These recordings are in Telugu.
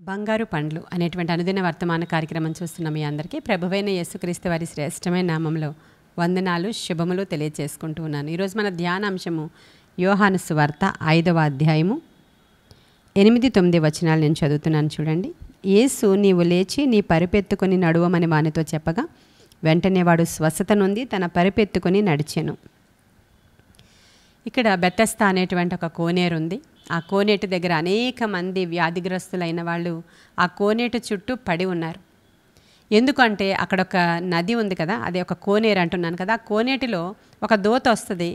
బంగారు పండ్లు అనేటువంటి అనుదిన వర్తమాన కార్యక్రమం చూస్తున్న మీ అందరికీ ప్రభువైన యేసుక్రీస్తు వారి శ్రేష్టమైన నామంలో వందనాలు శుభములు తెలియజేసుకుంటూ ఉన్నాను. ఈరోజు మన ధ్యానాంశము యోహాను సువార్త 5వ అధ్యాయము 8-9 వచనాలు నేను చదువుతున్నాను చూడండి. యేసు నీవు లేచి నీ పరిపెత్తుకొని నడువమని వానితో చెప్పగా వెంటనే వాడు స్వస్థత నొంది తన పరిపెత్తుకొని నడిచెను. ఇక్కడ బెతెస్దా అనేటువంటి ఒక కోనేరు ఉంది. ఆ కోనేటి దగ్గర అనేక మంది వ్యాధిగ్రస్తులైన వాళ్ళు ఆ కోనేటి చుట్టూ పడి ఉన్నారు. ఎందుకంటే అక్కడ ఒక నది ఉంది కదా, అది ఒక కోనేరు అంటున్నాను కదా. ఆ కోనేటిలో ఒక దూత వస్తుంది.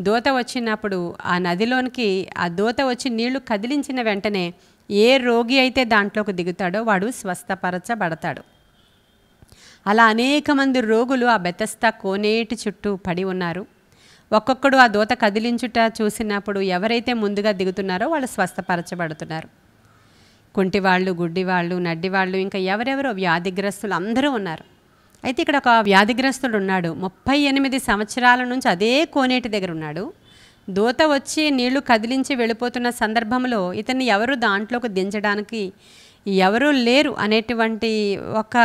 దూత వచ్చినప్పుడు ఆ నదిలోనికి ఆ దూత వచ్చి నీళ్లు కదిలించిన వెంటనే ఏ రోగి అయితే దాంట్లోకి దిగుతాడో వాడు స్వస్థపరచబడతాడు. అలా అనేక మంది రోగులు ఆ బెతెస్దా కోనేటి చుట్టూ పడి ఉన్నారు. ఒక్కొక్కడు ఆ దూత కదిలించుట చూసినప్పుడు ఎవరైతే ముందుగా దిగుతున్నారో వాళ్ళు స్వస్థపరచబడుతున్నారు. కుంటివాళ్ళు, గుడ్డివాళ్ళు, నడ్డివాళ్ళు, ఇంకా ఎవరెవరో వ్యాధిగ్రస్తులు అందరూ ఉన్నారు. అయితే ఇక్కడ ఒక వ్యాధిగ్రస్తుడు ఉన్నాడు. 38 సంవత్సరాల నుంచి అదే కోనేటి దగ్గర ఉన్నాడు. దూత వచ్చి నీళ్లు కదిలించి వెళ్ళిపోతున్న సందర్భంలో ఇతన్ని ఎవరు దాంట్లోకి దించడానికి ఎవరూ లేరు అనేటువంటి ఒక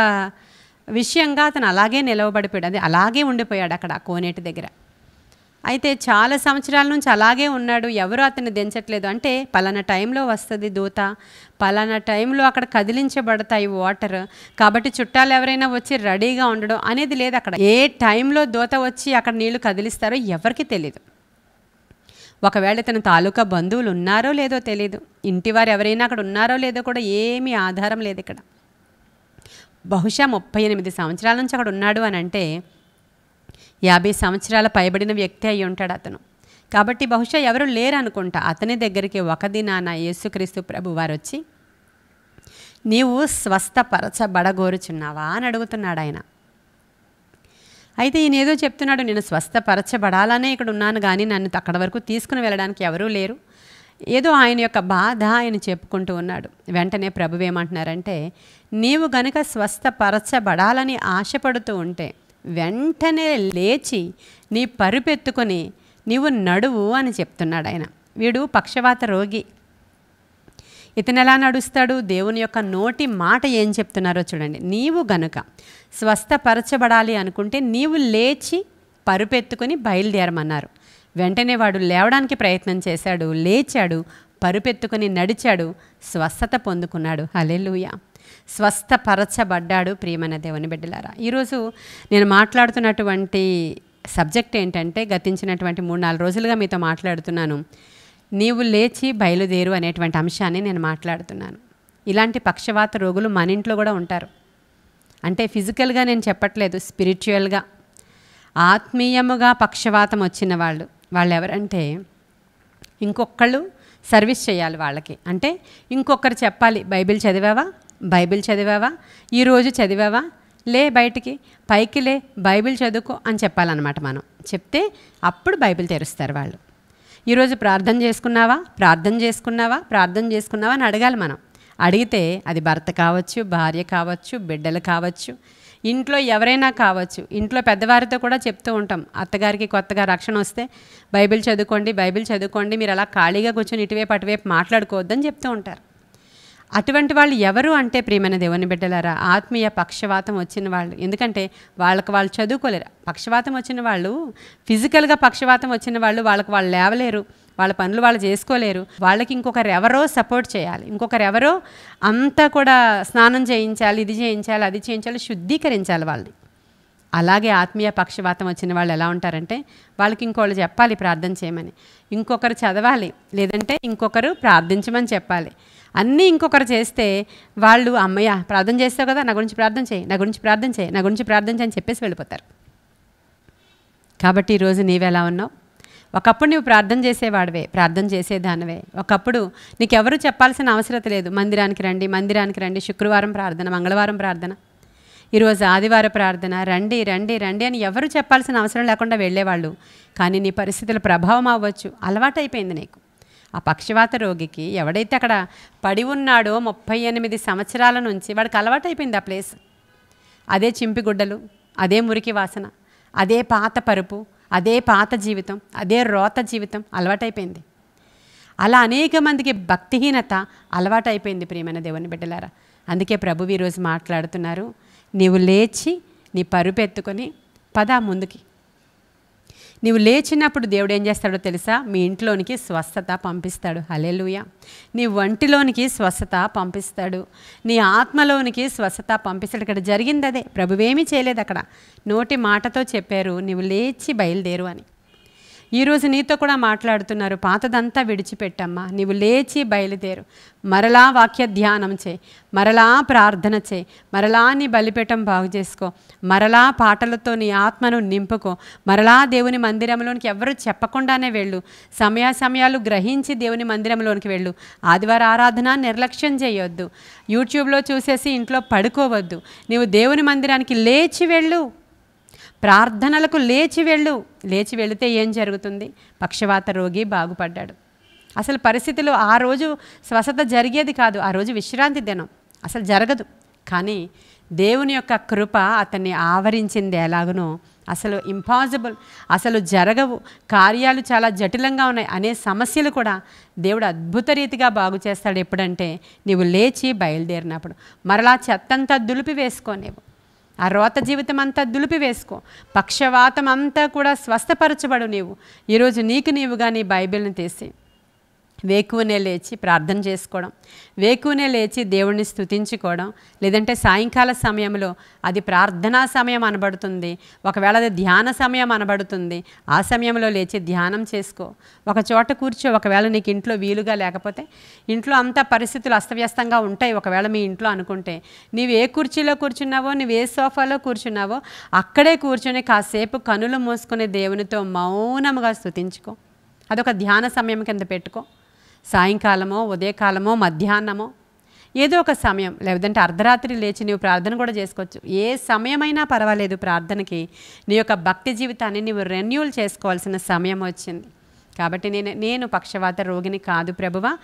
విషయంగా అతను అలాగే నిలవబడిపోయాడు. అది అలాగే ఉండిపోయాడు అక్కడ ఆ కోనేటి దగ్గర. అయితే చాలా సంవత్సరాల నుంచి అలాగే ఉన్నాడు. ఎవరు అతన్ని దించట్లేదు. అంటే పలానా టైంలో వస్తుంది దూత, పలానా టైంలో అక్కడ కదిలించబడతాయి వాటర్, కాబట్టి చుట్టాలు ఎవరైనా వచ్చి రెడీగా ఉండడం అనేది లేదు అక్కడ. ఏ టైంలో దూత వచ్చి అక్కడ నీళ్లు కదిలిస్తారో ఎవరికి తెలియదు. ఒకవేళ ఇతను తాలూకా బంధువులు ఉన్నారో లేదో తెలియదు. ఇంటివారు ఎవరైనా అక్కడ ఉన్నారో లేదో కూడా ఏమీ ఆధారం లేదు ఇక్కడ. బహుశా 38 సంవత్సరాల నుంచి అక్కడ ఉన్నాడు అని అంటే 50 సంవత్సరాల పైబడిన వ్యక్తి అయి ఉంటాడు అతను. కాబట్టి బహుశా ఎవరు లేరు అనుకుంటా. అతని దగ్గరికి ఒక దినాన యేసుక్రీస్తు ప్రభు వారు వచ్చి నీవు స్వస్థపరచబడగోరుచున్నావా అని అడుగుతున్నాడు ఆయన. అయితే ఈయన ఏదో చెప్తున్నాడు, నేను స్వస్థపరచబడాలనే ఇక్కడ ఉన్నాను కానీ నన్ను అక్కడ వరకు తీసుకుని వెళ్ళడానికి ఎవరూ లేరు. ఏదో ఆయన యొక్క బాధ ఆయన చెప్పుకుంటూ ఉన్నాడు. వెంటనే ప్రభు ఏమంటున్నారంటే, నీవు గనుక స్వస్థపరచబడాలని ఆశపడుతూ ఉంటే వెంటనే లేచి నీ పరుపెత్తుకొని నీవు నడువు అని చెప్తున్నాడు ఆయన. వీడు పక్షవాత రోగి. ఇతను ఎలా నడుస్తాడు? దేవుని యొక్క నోటి మాట ఏం చెప్తున్నారో చూడండి. నీవు గనుక స్వస్థపరచబడాలి అనుకుంటే నీవు లేచి పరుపెత్తుకొని బయలుదేరమన్నారు. వెంటనే వాడు లేవడానికి ప్రయత్నం చేశాడు, లేచాడు, పరుపెత్తుకొని నడిచాడు, స్వస్థత పొందుకున్నాడు. హల్లెలూయా! స్వస్థపరచబడ్డాడు. ప్రియమైన దేవుని బిడ్డలారా, ఈరోజు నేను మాట్లాడుతున్నటువంటి సబ్జెక్ట్ ఏంటంటే, గతించినటువంటి 3-4 రోజులుగా మీతో మాట్లాడుతున్నాను. నీవు లేచి బయలుదేరు అనేటువంటి అంశాన్ని నేను మాట్లాడుతున్నాను. ఇలాంటి పక్షవాత రోగులు మన ఇంట్లో కూడా ఉంటారు. అంటే ఫిజికల్గా నేను చెప్పట్లేదు, స్పిరిచువల్గా ఆత్మీయముగా పక్షవాతం వచ్చిన వాళ్ళు ఎవరంటే ఇంకొకళ్ళు సర్వీస్ చేయాలి వాళ్ళకి. అంటే ఇంకొకరు చెప్పాలి, బైబిల్ చదివావా, ఈరోజు చదివావా, లే బయటికి పైకి లే, బైబిల్ చదువుకో అని చెప్పాలన్నమాట. మనం చెప్తే అప్పుడు బైబిల్ తెరుస్తారు వాళ్ళు. ఈరోజు ప్రార్థన చేసుకున్నావా అని అడగాలి మనం. అడిగితే అది భర్త కావచ్చు, భార్య కావచ్చు, బిడ్డలు కావచ్చు, ఇంట్లో ఎవరైనా కావచ్చు. ఇంట్లో పెద్దవారితో కూడా చెప్తూ ఉంటాం, అత్తగారికి కొత్తగా రక్షణ వస్తే బైబిల్ చదువుకోండి, మీరు అలా ఖాళీగా కూర్చొని ఇటువైపు అటువైపు మాట్లాడుకోవద్దని చెప్తూ ఉంటారు. అటువంటి వాళ్ళు ఎవరు అంటే ప్రియమైన దేవుని బిడ్డలారా, ఆత్మీయ పక్షవాతం వచ్చిన వాళ్ళు. ఎందుకంటే వాళ్ళు చదువుకోలేరు. పక్షవాతం వచ్చిన వాళ్ళు, ఫిజికల్గా పక్షవాతం వచ్చిన వాళ్ళు వాళ్ళు లేవలేరు, వాళ్ళ పనులు వాళ్ళు చేసుకోలేరు. వాళ్ళకి ఇంకొకరు ఎవరో సపోర్ట్ చేయాలి, ఇంకొకరు ఎవరో అంతా కూడా స్నానం చేయించాలి, ఇది చేయించాలి, అది చేయించాలి, శుద్ధీకరించాలి వాళ్ళని. అలాగే ఆత్మీయ పక్షవాతం వచ్చిన వాళ్ళు ఎలా ఉంటారంటే, వాళ్ళకి ఇంకోళ్ళు చెప్పాలి ప్రార్థన చేయమని, ఇంకొకరు చదవాలి, లేదంటే ఇంకొకరు ప్రార్థించమని చెప్పాలి. అన్నీ ఇంకొకరు చేస్తే వాళ్ళు అమ్మయ్య ప్రార్థన చేస్తావు కదా, నా గురించి ప్రార్థన చేయి అని చెప్పేసి వెళ్ళిపోతారు. కాబట్టి ఈరోజు నీవెలా ఉన్నావు? ఒకప్పుడు నువ్వు ప్రార్థన చేసేవాడివే, ప్రార్థన చేసేదానివే. ఒకప్పుడు నీకెవరు చెప్పాల్సిన అవసరం లేదు. మందిరానికి రండి, శుక్రవారం ప్రార్థన, మంగళవారం ప్రార్థన, ఈరోజు ఆదివారం ప్రార్థన, రండి అని ఎవరు చెప్పాల్సిన అవసరం లేకుండా వెళ్ళేవాళ్ళు. కానీ నీ పరిస్థితుల ప్రభావం అవ్వచ్చు, అలవాటైపోయింది నీకు. ఆ పక్షవాత రోగికి ఎవడైతే అక్కడ పడి ఉన్నాడో 38 సంవత్సరాల నుంచి వాడికి అలవాటైపోయింది ఆ ప్లేస్. అదే చింపిగుడ్డలు, అదే మురికి వాసన, అదే పాత పరుపు, అదే పాత జీవితం, అదే రోత జీవితం అలవాటైపోయింది. అలా అనేక మందికి భక్తిహీనత అలవాటైపోయింది ప్రియమైన దేవుని బిడ్డలారా. అందుకే ప్రభువు ఈరోజు మాట్లాడుతున్నారు, నీవు లేచి నీ పరుపెత్తుకొని పద ముందుకి. నీవు లేచినప్పుడు దేవుడు ఏం చేస్తాడో తెలుసా? మీ ఇంట్లోనికి స్వస్థత పంపిస్తాడు. హల్లెలూయా. నీ వంటిలోనికి స్వస్థత పంపిస్తాడు, నీ ఆత్మలోనికి స్వస్థత పంపిస్తాడు. ఇక్కడ జరిగింది అదే. ప్రభువేమీ చేయలేదు అక్కడ, నోటి మాటతో చెప్పారు నీవు లేచి బయలుదేరు అని. ఈరోజు నీతో కూడా మాట్లాడుతున్నారు, పాతదంతా విడిచిపెట్టమ్మా, నీవు లేచి బయలుదేరు, మరలా వాక్య ధ్యానం చేయి, మరలా ప్రార్థన చేయి, మరలా నీ బలిపీఠం బాగు చేసుకో, మరలా పాటలతో నీ ఆత్మను నింపుకో, మరలా దేవుని మందిరంలోనికి ఎవరు చెప్పకుండానే వెళ్ళు, సమయాలు గ్రహించి దేవుని మందిరంలోనికి వెళ్ళు. ఆదివారం ఆరాధన నిర్లక్ష్యం చేయొద్దు, యూట్యూబ్లో చూసేసి ఇంట్లో పడుకోవద్దు. నీవు దేవుని మందిరానికి లేచి వెళ్ళు, ప్రార్థనలకు లేచి వెళ్ళు. లేచి వెళితే ఏం జరుగుతుంది? పక్షవాత రోగి బాగుపడ్డాడు. అసలు పరిస్థితులు ఆ రోజు స్వస్థత జరిగేది కాదు, ఆ రోజు విశ్రాంతి దినం, అసలు జరగదు. కానీ దేవుని యొక్క కృప అతన్ని ఆవరించింది. ఎలాగనో అసలు ఇంపాసిబుల్, అసలు జరగవు, కార్యాలు చాలా జటిలంగా ఉన్నాయి అనే సమస్యలు కూడా దేవుడు అద్భుత రీతిగా బాగు చేస్తాడు. ఎప్పుడంటే నీవు లేచి బయలుదేరినప్పుడు. మరలా చెత్తంతా దులిపి వేసుకోనేవు, ఆ రోత జీవితం అంతా దులిపి వేసుకో, పక్షవాతం అంతా కూడా స్వస్థపరచబడు. నీవు ఈరోజు నీవుగా నీ బైబిల్ని తీసి వేకువనే లేచి ప్రార్థన చేసుకోవడం, వేకువనే లేచి దేవుణ్ణి స్తుతించుకోవడం, లేదంటే సాయంకాల సమయంలో అది ప్రార్థనా సమయం అనబడుతుంది, ఒకవేళ అది ధ్యాన సమయం అనబడుతుంది. ఆ సమయంలో లేచి ధ్యానం చేసుకో, ఒక చోట కూర్చో. ఒకవేళ నీకు ఇంట్లో వీలుగా లేకపోతే, ఇంట్లో అంతా పరిస్థితులు అస్తవ్యస్తంగా ఉంటాయి ఒకవేళ మీ ఇంట్లో అనుకుంటే, నీవు ఏ కుర్చీలో కూర్చున్నావో, నువ్వు ఏ సోఫాలో కూర్చున్నావో అక్కడే కూర్చొని కాసేపు కనులు మూసుకుని దేవునితో మౌనముగా స్తుతించుకో. అదొక ధ్యాన సమయం కింద పెట్టుకో. సాయంకాలమో, ఉదయకాలమో, మధ్యాహ్నమో, ఏదో ఒక సమయం, లేదంటే అర్ధరాత్రి లేచి నీవు ప్రార్థన కూడా చేసుకోవచ్చు. ఏ సమయమైనా పర్వాలేదు, ప్రార్థనకి నీ యొక్క భక్తి జీవితాన్ని నీవు రెన్యూల్ చేసుకోవాల్సిన సమయం వచ్చింది. కాబట్టి నేను పక్షవాత రోగిని కాదు ప్రభువా,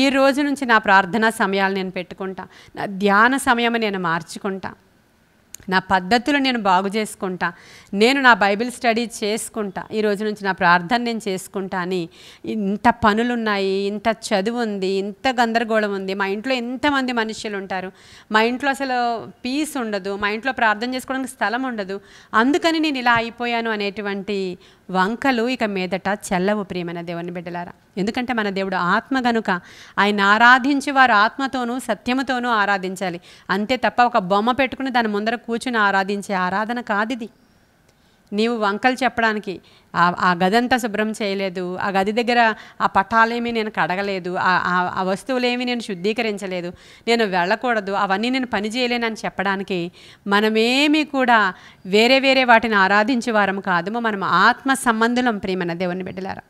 ఈ రోజు నుంచి నా ప్రార్థనా సమయాలు నేను పెట్టుకుంటా, నా ధ్యాన సమయం నేను మార్చుకుంటా, నా పద్ధతులు నేను బాగు చేసుకుంటా, నేను నా బైబిల్ స్టడీ చేసుకుంటా, ఈ రోజు నుంచి నా ప్రార్థన నేను చేసుకుంటా అని. ఇంత పనులున్నాయి, ఇంత చదువు ఉంది, ఇంత గందరగోళం ఉంది, మా ఇంట్లో ఎంతమంది మనుషులు ఉంటారు, మా ఇంట్లో అసలు పీస్ ఉండదు, మా ఇంట్లో ప్రార్థన చేసుకోవడానికి స్థలం ఉండదు, అందుకని నేను ఇలా అయిపోయాను అనేటువంటి వంకలు ఇక మీదట చెల్లవు ప్రియమైన దేవుని బిడ్డలారా. ఎందుకంటే మన దేవుడు ఆత్మ గనుక ఆయన ఆరాధించి వారు ఆత్మతోనూ సత్యముతోనూ ఆరాధించాలి. అంతే తప్ప ఒక బొమ్మ పెట్టుకుని దాని ముందర కూర్చుని ఆరాధించే ఆరాధన కాదిది. నీవు వంకలు చెప్పడానికి ఆ గదంతా శుభ్రం చేయలేదు, ఆ గది దగ్గర ఆ పటాలేమీ నేను కడగలేదు, ఆ వస్తువులేమీ నేను శుద్ధీకరించలేదు, నేను వెళ్ళకూడదు, అవన్నీ నేను పని చేయలేనని చెప్పడానికి మనమేమీ కూడా వేరే వాటిని ఆరాధించే వారం కాదు. మనం ఆత్మ సంబంధులం ప్రియమైన దేవుని బిడ్డలారా.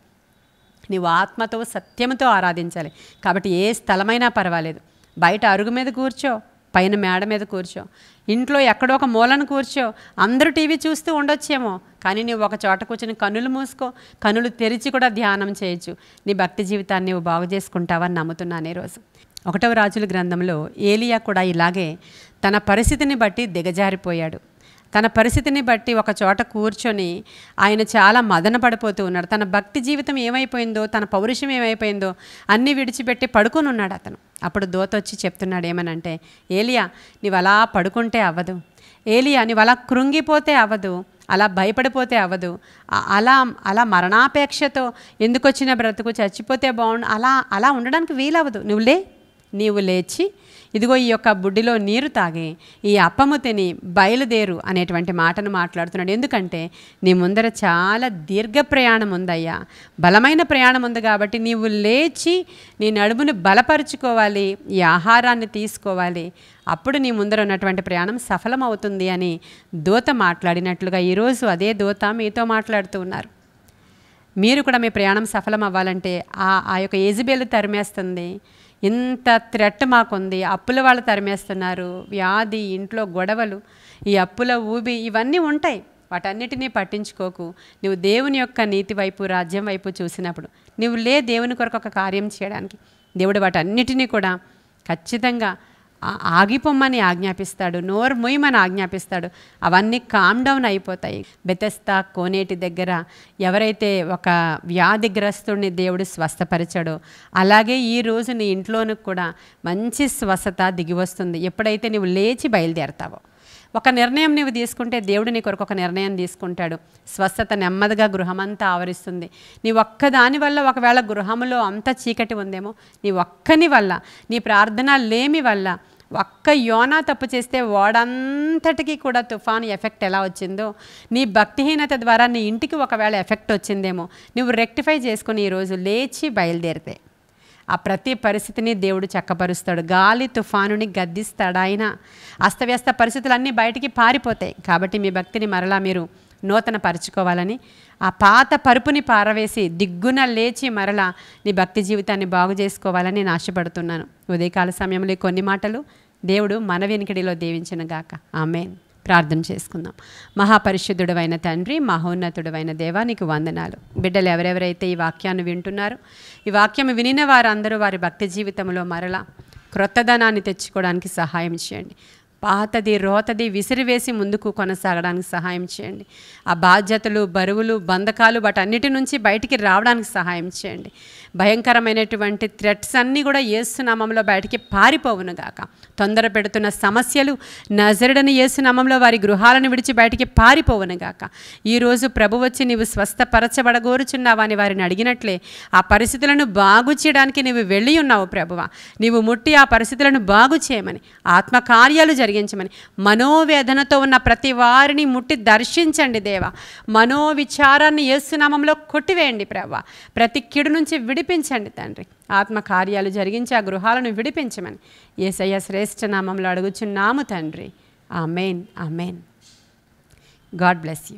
నీవు ఆత్మతో సత్యముతో ఆరాధించాలి. కాబట్టి ఏ స్థలమైనా పర్వాలేదు, బయట అరుగు మీద కూర్చో, పైన మేడ మీద కూర్చో, ఇంట్లో ఎక్కడో ఒక మూలను కూర్చో, అందరూ టీవీ చూస్తూ ఉండొచ్చేమో, కానీ నీవు ఒక చోట కూర్చొని కన్నులు మూసుకో, కన్నులు తెరిచి కూడా ధ్యానం చేయొచ్చు. నీ భక్తి జీవితాన్ని నీవు బాగు చేసుకుంటావని నమ్ముతున్నాను. ఈరోజు 1వ రాజుల గ్రంథంలో ఏలియా కూడా ఇలాగే తన పరిస్థితిని బట్టి దిగజారిపోయాడు. తన పరిస్థితిని బట్టి ఒక చోట కూర్చొని ఆయన చాలా మదన పడిపోతూ ఉన్నాడు. తన భక్తి జీవితం ఏమైపోయిందో, తన పౌరుషం ఏమైపోయిందో అన్నీ విడిచిపెట్టి పడుకొని ఉన్నాడు అతను. అప్పుడు దూత వచ్చి చెప్తున్నాడు ఏమనంటే, ఏలియా నీవు అలా పడుకుంటే అవ్వదు, ఏలియా నీవు అలా కృంగిపోతే అవ్వదు, అలా భయపడిపోతే అవ్వదు, అలా మరణాపేక్షతో ఎందుకు వచ్చిన బ్రతుకు, చచ్చిపోతే బాగుండు, అలా ఉండడానికి వీలవ్వదు. నీవు లేచి ఇదిగో ఈ యొక్క బుడ్డిలో నీరు తాగి ఈ అప్పము తిని బయలుదేరు అనేటువంటి మాటను మాట్లాడుతున్నాడు. ఎందుకంటే నీ ముందర చాలా దీర్ఘ ప్రయాణం ఉందయ్యా, బలమైన ప్రయాణం ఉంది. కాబట్టి నీవు లేచి నీ నడుముని బలపరుచుకోవాలి, ఈ ఆహారాన్ని తీసుకోవాలి, అప్పుడు నీ ముందర ఉన్నటువంటి ప్రయాణం సఫలమవుతుంది అని దూత మాట్లాడినట్లుగా ఈరోజు అదే దూత మీతో మాట్లాడుతూ ఉన్నారు. మీరు కూడా మీ ప్రయాణం సఫలం అవ్వాలంటే ఆ యొక్క యెజబెలు తరిమేస్తుంది, ఇంత థ్రెట్ మాకుంది, అప్పుల వాళ్ళు తరిమేస్తున్నారు, వ్యాధి, ఇంట్లో గొడవలు, ఈ అప్పుల ఊబి ఇవన్నీ ఉంటాయి. వాటన్నిటినీ పట్టించుకోకు. నువ్వు దేవుని యొక్క నీతి వైపు, రాజ్యం వైపు చూసినప్పుడు నువ్వు దేవుని కొరకు ఒక కార్యం చేయడానికి దేవుడు వాటన్నిటినీ కూడా ఖచ్చితంగా ఆగిపోమ్మని ఆజ్ఞాపిస్తాడు, నోరు మొయ్యమని ఆజ్ఞాపిస్తాడు. అవన్నీ కామ్ డౌన్ అయిపోతాయి. బెతెస్దా కోనేటి దగ్గర ఎవరైతే ఒక వ్యాధిగ్రస్తుడిని దేవుడు స్వస్థపరిచాడో, అలాగే ఈరోజు నీ ఇంట్లోనూ కూడా మంచి స్వస్థత దిగి వస్తుంది ఎప్పుడైతే నువ్వు లేచి బయలుదేరతావో. ఒక నిర్ణయం నువ్వు తీసుకుంటే దేవుడు నీ కొరకు ఒక నిర్ణయం తీసుకుంటాడు. స్వస్థత నెమ్మదిగా గృహమంతా ఆవరిస్తుంది. నీ ఒక్కదాని వల్ల ఒకవేళ గృహంలో అంత చీకటి ఉందేమో, నీ ఒక్కని వల్ల, నీ ప్రార్థన లేమి వల్ల, ఒక్క యోనా తప్పు చేస్తే వాడంతటికీ కూడా తుఫాను ఎఫెక్ట్ ఎలా వచ్చిందో, నీ భక్తిహీనత ద్వారా నీ ఇంటికి ఒకవేళ ఎఫెక్ట్ వచ్చిందేమో, నువ్వు రెక్టిఫై చేసుకుని ఈరోజు లేచి బయలుదేరితే ఆ ప్రతి పరిస్థితిని దేవుడు చక్కపరుస్తాడు. గాలి తుఫానుని గద్దిస్తాడు ఆయన. అస్తవ్యస్త పరిస్థితులన్నీ బయటికి పారిపోతాయి. కాబట్టి మీ భక్తిని మరలా మీరు నూతన పరుచుకోవాలని, ఆ పాత పరుపుని పారవేసి దిగ్గున లేచి మరలా నీ భక్తి జీవితాన్ని బాగు చేసుకోవాలని నేను ఆశపడుతున్నాను. ఉదయకాల సమయంలో కొన్ని మాటలు దేవుడు మన వెనుకడిలో దీవించిన గాక. ఆమేన్. ప్రార్థన చేసుకుందాం. మహాపరిశుద్ధుడవైన తండ్రి, మహోన్నతుడవైన దేవా, నీకు వందనాలు. బిడ్డలు ఎవరెవరైతే ఈ వాక్యాన్ని వింటున్నారో, ఈ వాక్యం వినిన వారందరూ వారి భక్తి జీవితంలో మరలా క్రొత్తదనాన్ని తెచ్చుకోవడానికి సహాయం చేయండి. పాతది రోతది విసిరివేసి ముందుకు కొనసాగడానికి సహాయం చేయండి. ఆ బాధ్యతలు, బరువులు, బంధకాలు వాటన్నిటి నుంచి బయటికి రావడానికి సహాయం చేయండి. భయంకరమైనటువంటి థ్రెట్స్ అన్నీ కూడా యేసునామంలో బయటికి పారిపోవును గాక. తొందర పెడుతున్న సమస్యలు నజరుడని యేసునామంలో వారి గృహాలను విడిచి బయటికి పారిపోవును గాక. ఈరోజు ప్రభు వచ్చి నీవు స్వస్థపరచబడగోరుచున్నావని వారిని అడిగినట్లే ఆ పరిస్థితులను బాగు చేయడానికి నీవు వెళ్ళి ఉన్నావు ప్రభువా. నీవు ముట్టి ఆ పరిస్థితులను బాగు చేయమని, ఆత్మకార్యాలు జరిగించమని, మనోవేదనతో ఉన్న ప్రతి వారిని ముట్టి దర్శించండి దేవా. మనోవిచారాన్ని యేసునామంలో కొట్టివేయండి ప్రభువా. ప్రతి కిడు నుంచి విడిపించండి తండ్రి. ఆత్మకార్యాలు జరిగించి ఆ గృహాలను విడిపించమని యేసయ్య శ్రేష్ఠ నామంలో అడుగుచున్నాము తండ్రి. ఆమేన్. ఆమేన్. God bless you.